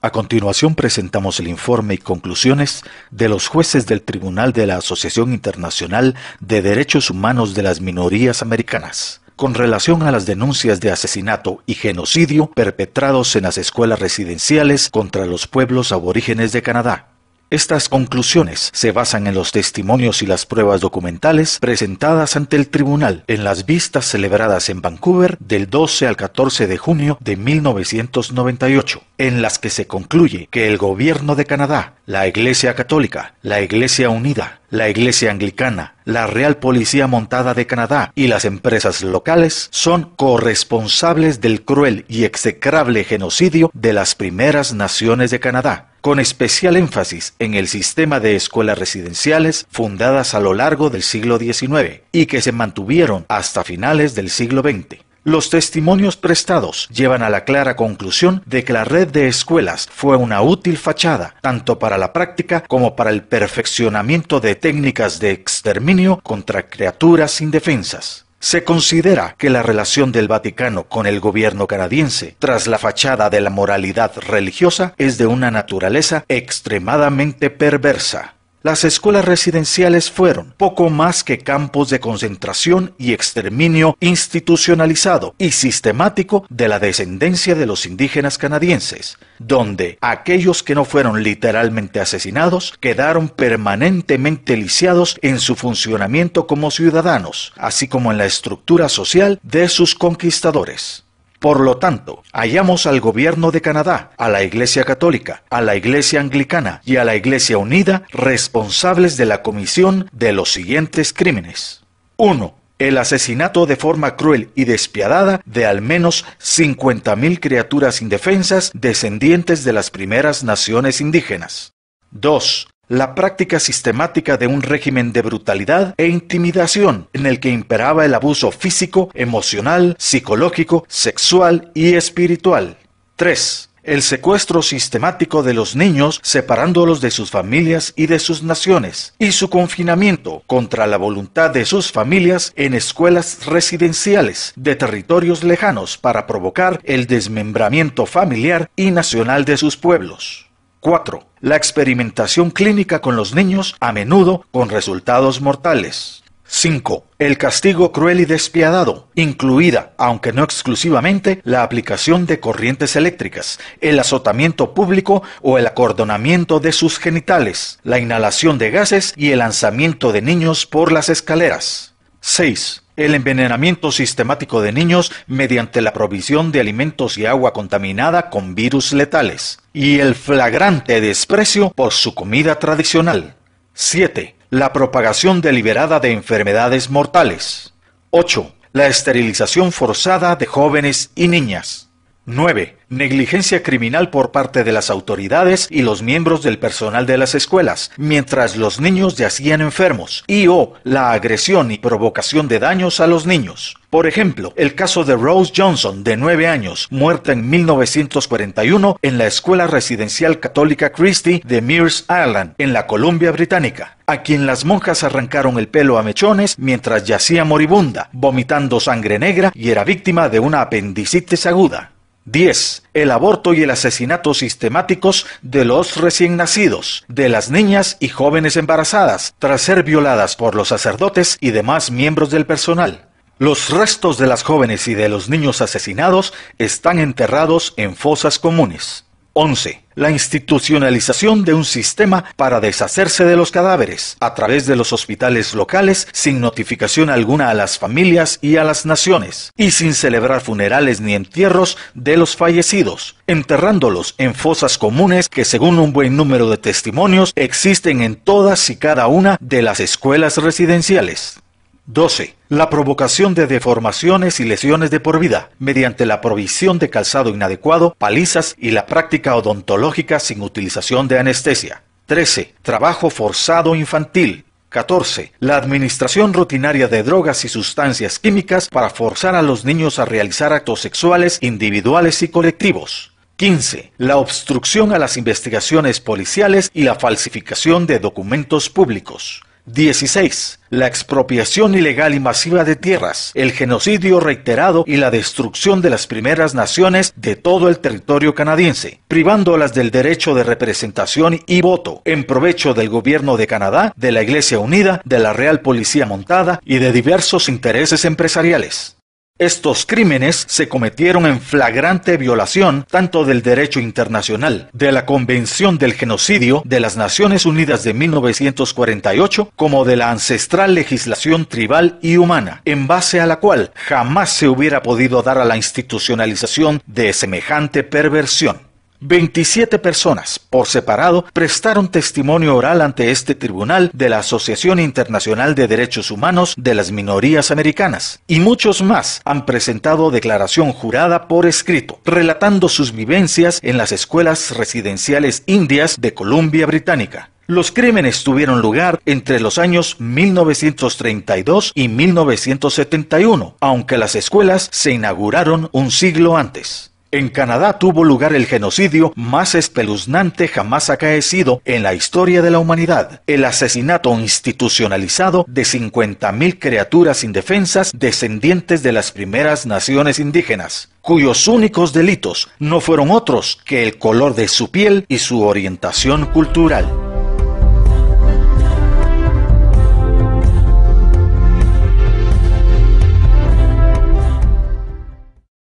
A continuación presentamos el informe y conclusiones de los jueces del Tribunal de la Asociación Internacional de Derechos Humanos de las Minorías Americanas, con relación a las denuncias de asesinato y genocidio perpetrados en las escuelas residenciales contra los pueblos aborígenes de Canadá. Estas conclusiones se basan en los testimonios y las pruebas documentales presentadas ante el tribunal en las vistas celebradas en Vancouver del 12 al 14 de junio de 1998, en las que se concluye que el gobierno de Canadá, la Iglesia Católica, la Iglesia Unida, la Iglesia Anglicana, la Real Policía Montada de Canadá y las empresas locales son corresponsables del cruel y execrable genocidio de las primeras naciones de Canadá, con especial énfasis en el sistema de escuelas residenciales fundadas a lo largo del siglo XIX y que se mantuvieron hasta finales del siglo XX. Los testimonios prestados llevan a la clara conclusión de que la red de escuelas fue una útil fachada, tanto para la práctica como para el perfeccionamiento de técnicas de exterminio contra criaturas indefensas. Se considera que la relación del Vaticano con el gobierno canadiense, tras la fachada de la moralidad religiosa, es de una naturaleza extremadamente perversa. Las escuelas residenciales fueron poco más que campos de concentración y exterminio institucionalizado y sistemático de la descendencia de los indígenas canadienses, donde aquellos que no fueron literalmente asesinados quedaron permanentemente lisiados en su funcionamiento como ciudadanos, así como en la estructura social de sus conquistadores. Por lo tanto, hallamos al gobierno de Canadá, a la Iglesia Católica, a la Iglesia Anglicana y a la Iglesia Unida responsables de la comisión de los siguientes crímenes. 1. El asesinato de forma cruel y despiadada de al menos 50,000 criaturas indefensas descendientes de las primeras naciones indígenas. 2. La práctica sistemática de un régimen de brutalidad e intimidación en el que imperaba el abuso físico, emocional, psicológico, sexual y espiritual. 3. El secuestro sistemático de los niños separándolos de sus familias y de sus naciones, y su confinamiento contra la voluntad de sus familias en escuelas residenciales de territorios lejanos para provocar el desmembramiento familiar y nacional de sus pueblos. 4. La experimentación clínica con los niños, a menudo con resultados mortales. 5. El castigo cruel y despiadado, incluida, aunque no exclusivamente, la aplicación de corrientes eléctricas, el azotamiento público o el acordonamiento de sus genitales, la inhalación de gases y el lanzamiento de niños por las escaleras. 6. El envenenamiento sistemático de niños mediante la provisión de alimentos y agua contaminada con virus letales, y el flagrante desprecio por su comida tradicional. 7. La propagación deliberada de enfermedades mortales. 8. La esterilización forzada de jóvenes y niñas. 9. Negligencia criminal por parte de las autoridades y los miembros del personal de las escuelas, mientras los niños yacían enfermos, y/o la agresión y provocación de daños a los niños. Por ejemplo, el caso de Rose Johnson, de 9 años, muerta en 1941 en la escuela residencial católica Christie de Mears Island, en la Columbia Británica, a quien las monjas arrancaron el pelo a mechones mientras yacía moribunda, vomitando sangre negra y era víctima de una apendicitis aguda. 10. El aborto y el asesinato sistemáticos de los recién nacidos, de las niñas y jóvenes embarazadas, tras ser violadas por los sacerdotes y demás miembros del personal. Los restos de las jóvenes y de los niños asesinados están enterrados en fosas comunes. 11. La institucionalización de un sistema para deshacerse de los cadáveres a través de los hospitales locales sin notificación alguna a las familias y a las naciones, y sin celebrar funerales ni entierros de los fallecidos, enterrándolos en fosas comunes que, según un buen número de testimonios, existen en todas y cada una de las escuelas residenciales. 12. La provocación de deformaciones y lesiones de por vida, mediante la provisión de calzado inadecuado, palizas y la práctica odontológica sin utilización de anestesia. 13. Trabajo forzado infantil. 14. La administración rutinaria de drogas y sustancias químicas para forzar a los niños a realizar actos sexuales individuales y colectivos. 15. La obstrucción a las investigaciones policiales y la falsificación de documentos públicos. 16. La expropiación ilegal y masiva de tierras, el genocidio reiterado y la destrucción de las primeras naciones de todo el territorio canadiense, privándolas del derecho de representación y voto, en provecho del gobierno de Canadá, de la Iglesia Unida, de la Real Policía Montada y de diversos intereses empresariales. Estos crímenes se cometieron en flagrante violación tanto del derecho internacional, de la Convención del Genocidio de las Naciones Unidas de 1948, como de la ancestral legislación tribal y humana, en base a la cual jamás se hubiera podido dar a la institucionalización de semejante perversión. 27 personas, por separado, prestaron testimonio oral ante este tribunal de la Asociación Internacional de Derechos Humanos de las Minorías Americanas, y muchos más han presentado declaración jurada por escrito, relatando sus vivencias en las escuelas residenciales indias de Columbia Británica. Los crímenes tuvieron lugar entre los años 1932 y 1971, aunque las escuelas se inauguraron un siglo antes. En Canadá tuvo lugar el genocidio más espeluznante jamás acaecido en la historia de la humanidad, el asesinato institucionalizado de 50,000 criaturas indefensas descendientes de las primeras naciones indígenas, cuyos únicos delitos no fueron otros que el color de su piel y su orientación cultural.